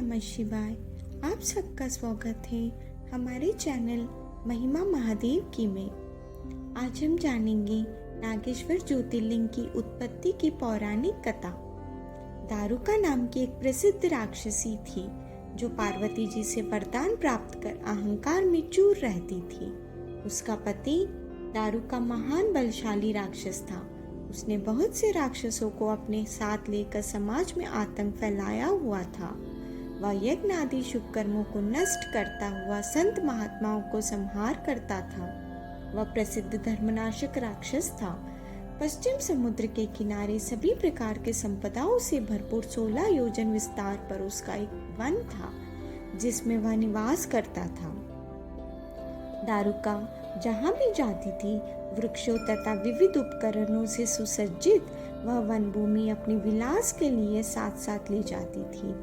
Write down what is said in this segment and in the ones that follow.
नमः शिवाय। आप सबका स्वागत है हमारे चैनल महिमा महादेव की में। आज हम जानेंगे नागेश्वर ज्योतिर्लिंग की उत्पत्ति की पौराणिक कथा। दारुका नाम की एक प्रसिद्ध राक्षसी थी जो पार्वती जी से वरदान प्राप्त कर अहंकार में चूर रहती थी। उसका पति दारुका महान बलशाली राक्षस था। उसने बहुत से राक्षसों को अपने साथ लेकर समाज में आतंक फैलाया हुआ था। वह यज्ञ आदि शुभ कर्मों को नष्ट करता हुआ संत महात्माओं को संहार करता था। वह प्रसिद्ध धर्मनाशक राक्षस था। पश्चिम समुद्र के किनारे सभी प्रकार के संपदाओं से भरपूर 16 योजन विस्तार पर उसका एक वन था जिसमें वह निवास करता था। दारुका जहाँ भी जाती थी वृक्षों तथा विविध उपकरणों से सुसज्जित वह वन भूमि अपने विलास के लिए साथ साथ ले जाती थी।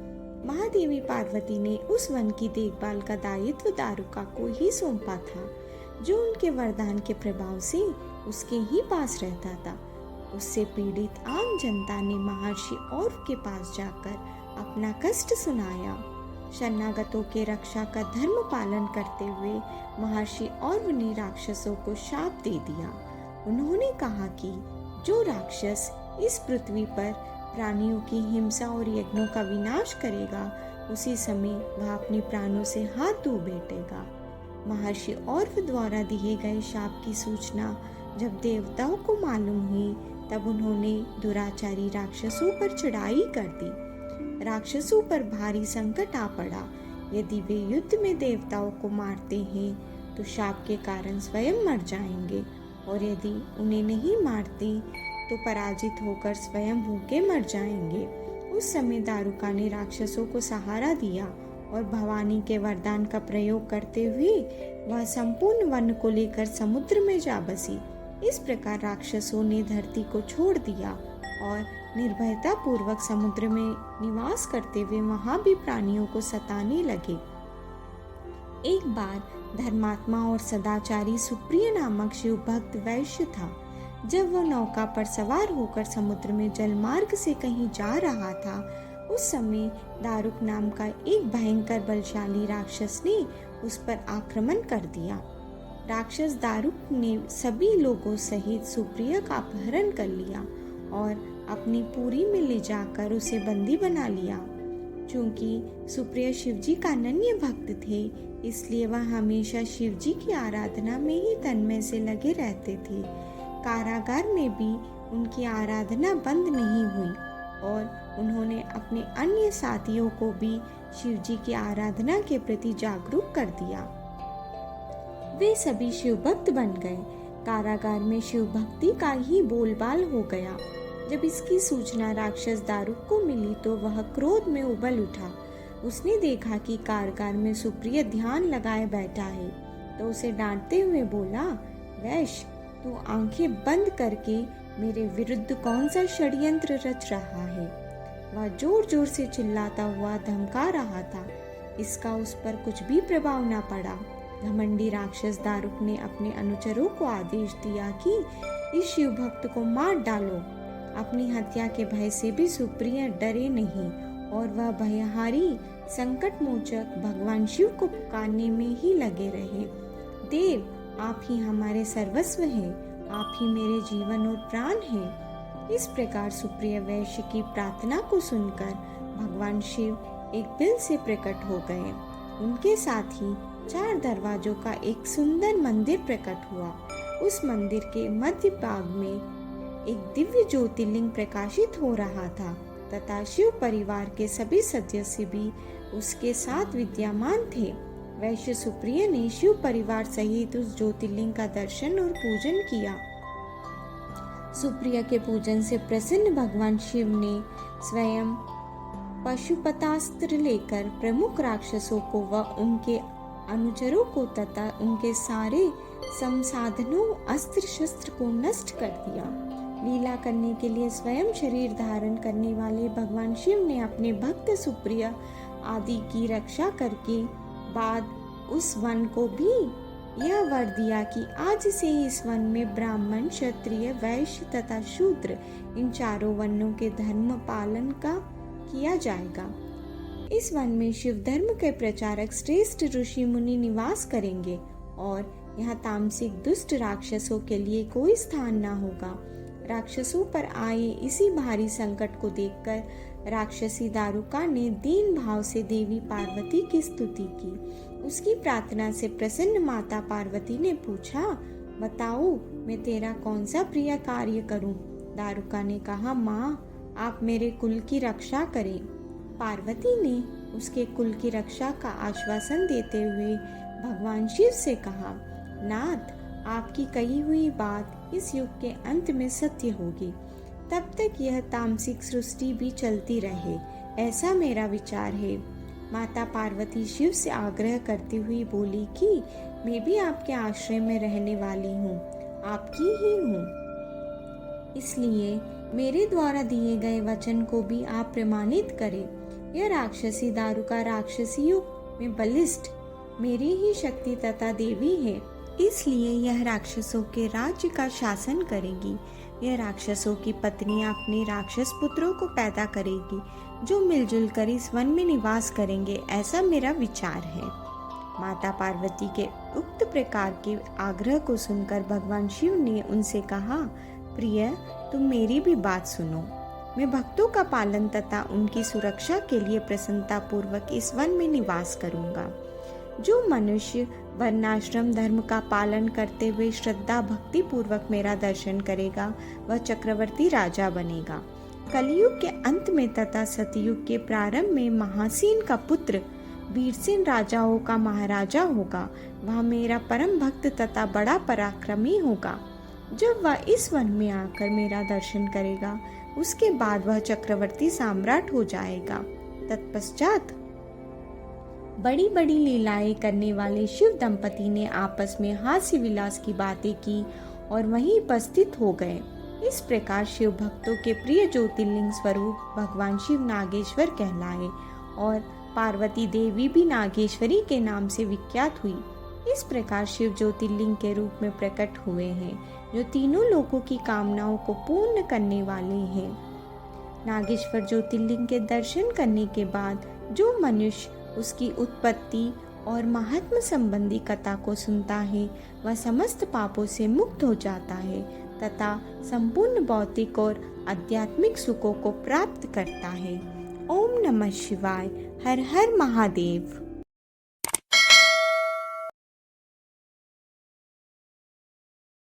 महादेवी पार्वती ने उस वन की देखभाल का दायित्व दारुका को ही सौंपा था, जो उनके वरदान के प्रभाव से उसके ही पास रहता था। उससे पीड़ित आम जनता ने महर्षि और्व के पास जाकर अपना कष्ट सुनाया। शरणागतों के रक्षा का धर्म पालन करते हुए महर्षि और्व ने राक्षसों को शाप दे दिया। उन्होंने कहा कि जो राक्षस इस पृथ्वी पर प्राणियों की हिंसा और यज्ञों का विनाश करेगा उसी समय वह अपने प्राणों से हाथ धो बैठेगा। महर्षि और्व द्वारा दिए गए शाप की सूचना जब देवताओं को मालूम हुई तब उन्होंने दुराचारी राक्षसों पर चढ़ाई कर दी। राक्षसों पर भारी संकट आ पड़ा। यदि वे युद्ध में देवताओं को मारते हैं तो शाप के कारण स्वयं मर जाएंगे, और यदि उन्हें नहीं मारते तो पराजित होकर स्वयं भूखे मर जाएंगे। उस समय दारुका ने राक्षसों को सहारा दिया और भवानी के वरदान का प्रयोग करते हुए वह संपूर्ण वन को लेकर समुद्र में जा बसी। इस प्रकार राक्षसों ने धरती को छोड़ दिया और निर्भयता पूर्वक समुद्र में निवास करते हुए वहां भी प्राणियों को सताने लगे। एक बार धर्मात्मा और सदाचारी सुप्रिय नामक शिव भक्त वैश्य था। जब वह नौका पर सवार होकर समुद्र में जलमार्ग से कहीं जा रहा था, उस समय दारुक नाम का एक भयंकर बलशाली राक्षस ने उस पर आक्रमण कर दिया। राक्षस दारुक ने सभी लोगों सहित सुप्रिय का अपहरण कर लिया और अपनी पुरी में ले जाकर उसे बंदी बना लिया। चूंकि सुप्रिय शिवजी का अनन्य भक्त थे, इसलिए वह हमेशा शिवजी की आराधना में ही तन्मय से लगे रहते थे। कारागार में भी उनकी आराधना बंद नहीं हुई और उन्होंने अपने अन्य साथियों को भी शिवजी की आराधना के प्रति जागरूक कर दिया। वे सभी शिव भक्त बन गए। कारागार में शिव भक्ति का ही बोलबाल हो गया। जब इसकी सूचना राक्षस दारुक को मिली तो वह क्रोध में उबल उठा। उसने देखा कि कारागार में सुप्रिय ध्यान लगाए बैठा है तो उसे डांटते हुए बोला, वैश्य, तू आंखें बंद करके मेरे विरुद्ध कौन सा षड्यंत्र रच रहा है? वह जोर जोर से चिल्लाता हुआ धमका रहा था। इसका उस पर कुछ भी प्रभाव न पड़ा। घमंडी राक्षस दारुक ने अपने अनुचरों को आदेश दिया कि इस शिव भक्त को मार डालो। अपनी हत्या के भय से भी सुप्रिय डरे नहीं और वह भयहारी संकट मोचक भगवान शिव को पुकारने में ही लगे रहे। देव, आप ही हमारे सर्वस्व हैं, आप ही मेरे जीवन और प्राण हैं। इस प्रकार सुप्रिय वैश्य की प्रार्थना को सुनकर भगवान शिव एक दिल से प्रकट हो गए। उनके साथ ही 4 दरवाजों का एक सुंदर मंदिर प्रकट हुआ। उस मंदिर के मध्य भाग में एक दिव्य ज्योतिर्लिंग प्रकाशित हो रहा था तथा शिव परिवार के सभी सदस्य भी उसके साथ विद्यमान थे। वैश्य सुप्रिय ने शिव परिवार सहित उस ज्योतिर्लिंग का दर्शन और पूजन किया। सुप्रिय के पूजन से प्रसन्न भगवान शिव ने स्वयं पशुपतास्त्र लेकर प्रमुख राक्षसों को व उनके अनुचरों को तथा उनके सारे संसाधनों अस्त्र शस्त्र को नष्ट कर दिया। लीला करने के लिए स्वयं शरीर धारण करने वाले भगवान शिव ने अपने भक्त सुप्रिय आदि की रक्षा करके बाद उस वन को भी यह वर दिया कि आज से इस वन में ब्राह्मण, क्षत्रिय, वैश्य तथा शूद्र इन चारों वर्णों के धर्म पालन का किया जाएगा। इस वन में शिव धर्म के प्रचारक श्रेष्ठ ऋषि मुनि निवास करेंगे और यहाँ तामसिक दुष्ट राक्षसों के लिए कोई स्थान न होगा। राक्षसों पर आए इसी भारी संकट को देखकर राक्षसी दारुका ने दीन भाव से देवी पार्वती की स्तुति की। उसकी प्रार्थना से प्रसन्न माता पार्वती ने पूछा, बताओ मैं तेरा कौन सा प्रिय कार्य करूं? दारुका ने कहा, माँ आप मेरे कुल की रक्षा करें। पार्वती ने उसके कुल की रक्षा का आश्वासन देते हुए भगवान शिव से कहा, नाथ आपकी कही हुई बात इस युग के अंत में सत्य होगी। तब तक यह तामसिक सृष्टि भी चलती रहे, ऐसा मेरा विचार है। माता पार्वती शिव से आग्रह करती हुई बोली कि मैं भी आपके आश्रय में रहने वाली हूँ, आपकी ही हूँ, इसलिए मेरे द्वारा दिए गए वचन को भी आप प्रमाणित करें। यह राक्षसी दारुका राक्षसियों में बलिष्ठ मेरी ही शक्ति तथा देवी है, इसलिए यह राक्षसों के राज्य का शासन करेगी। यह राक्षसों की पत्नी अपने राक्षस पुत्रों को पैदा करेगी जो मिलजुल कर इस वन में निवास करेंगे, ऐसा मेरा विचार है। माता पार्वती के उक्त प्रकार के आग्रह को सुनकर भगवान शिव ने उनसे कहा, प्रिय तुम मेरी भी बात सुनो। मैं भक्तों का पालन तथा उनकी सुरक्षा के लिए प्रसन्नता पूर्वक इस वन में निवास करूंगा। जो मनुष्य वर्णाश्रम धर्म का पालन करते हुए श्रद्धा भक्ति पूर्वक मेरा दर्शन करेगा वह चक्रवर्ती राजा बनेगा। कलयुग के अंत में तथा सतयुग के प्रारंभ में महासेन का पुत्र वीरसेन राजाओं का महाराजा होगा। वह मेरा परम भक्त तथा बड़ा पराक्रमी होगा। जब वह इस वन में आकर मेरा दर्शन करेगा उसके बाद वह चक्रवर्ती सम्राट हो जाएगा। तत्पश्चात बड़ी बड़ी लीलाएं करने वाले शिव दंपति ने आपस में हास्य विलास की बातें की और वहीं उपस्थित हो गए। इस प्रकार शिव भक्तों के प्रिय ज्योतिर्लिंग स्वरूप भगवान शिव नागेश्वर कहलाए और पार्वती देवी भी नागेश्वरी के नाम से विख्यात हुई। इस प्रकार शिव ज्योतिर्लिंग के रूप में प्रकट हुए हैं जो तीनों लोगों की कामनाओं को पूर्ण करने वाले हैं। नागेश्वर ज्योतिर्लिंग के दर्शन करने के बाद जो मनुष्य उसकी उत्पत्ति और महात्म संबंधी कथा को सुनता है वह समस्त पापों से मुक्त हो जाता है तथा संपूर्ण भौतिक और आध्यात्मिक सुखों को प्राप्त करता है। ओम नमः शिवाय। हर हर महादेव।